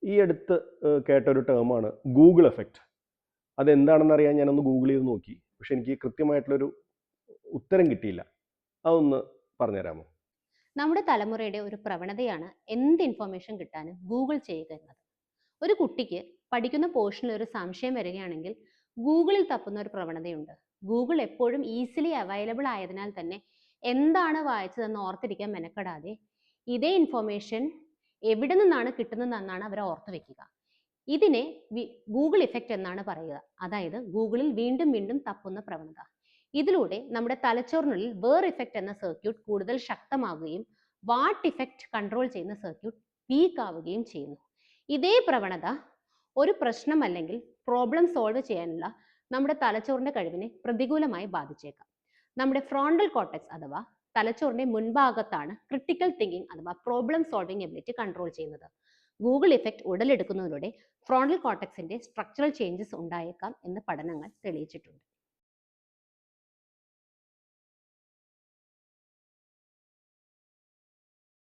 ഈ അടുത്ത് കേട്ടൊരു ടേമാണ് ഗൂഗിൾ എഫക്റ്റ്. അതെന്താണെന്ന് അറിയാൻ ഞാനൊന്ന് ഗൂഗിൾ ചെയ്ത് നോക്കി. പക്ഷെ എനിക്ക് കൃത്യമായിട്ടുള്ളൊരു ഉത്തരം കിട്ടിയില്ല. അതൊന്ന് പറഞ്ഞുതരാമോ? നമ്മുടെ തലമുറയുടെ ഒരു പ്രവണതയാണ് എന്ത് ഇൻഫർമേഷൻ കിട്ടാനും ഗൂഗിൾ ചെയ്യുക എന്നത്. ഒരു കുട്ടിക്ക് പഠിക്കുന്ന പോർഷനിൽ ഒരു സംശയം വരികയാണെങ്കിൽ ഗൂഗിളിൽ തപ്പുന്ന ഒരു പ്രവണതയുണ്ട്. ഗൂഗിൾ എപ്പോഴും ഈസിലി അവൈലബിൾ ആയതിനാൽ തന്നെ എന്താണ് വായിച്ചതെന്ന് ഓർത്തിരിക്കാൻ മെനക്കെടാതെ ഇതേ ഇൻഫർമേഷൻ എവിടെ നിന്നാണ് കിട്ടുന്നതെന്നാണ് അവർ ഓർത്തു വെക്കുക. ഇതിനെ ഗൂഗിൾ ഇഫക്റ്റ് എന്നാണ് പറയുക. അതായത് ഗൂഗിളിൽ വീണ്ടും വീണ്ടും തപ്പുന്ന പ്രവണത. ഇതിലൂടെ നമ്മുടെ തലച്ചോറിനുള്ളിൽ വേർ ഇഫക്റ്റ് എന്ന സർക്യൂട്ട് കൂടുതൽ ശക്തമാവുകയും വാട്ട് ഇഫക്റ്റ് കൺട്രോൾ ചെയ്യുന്ന സർക്യൂട്ട് വീക്ക് ആവുകയും ചെയ്യുന്നു. ഇതേ പ്രവണത ഒരു പ്രശ്നം അല്ലെങ്കിൽ പ്രോബ്ലം സോൾവ് ചെയ്യാനുള്ള നമ്മുടെ തലച്ചോറിന്റെ കഴിവിനെ പ്രതികൂലമായി ബാധിച്ചേക്കാം. നമ്മുടെ ഫ്രോണ്ടൽ കോർട്ടെക്സ് അഥവാ തലച്ചോറിന്റെ മുൻഭാഗത്താണ് ക്രിട്ടിക്കൽ തിങ്കിങ് അഥവാ പ്രോബ്ലം സോൾവിംഗ് എബിലിറ്റി കൺട്രോൾ ചെയ്യുന്നത്. ഗൂഗിൾ ഇഫക്റ്റ് ഉടലെടുക്കുന്നതിലൂടെ ഫ്രോണ്ടൽ കോർട്ടെക്സിന്റെ സ്ട്രക്ചറൽ ചേഞ്ചസ് ഉണ്ടായേക്കാം എന്ന് പഠനങ്ങൾ തെളിയിച്ചിട്ടുണ്ട്.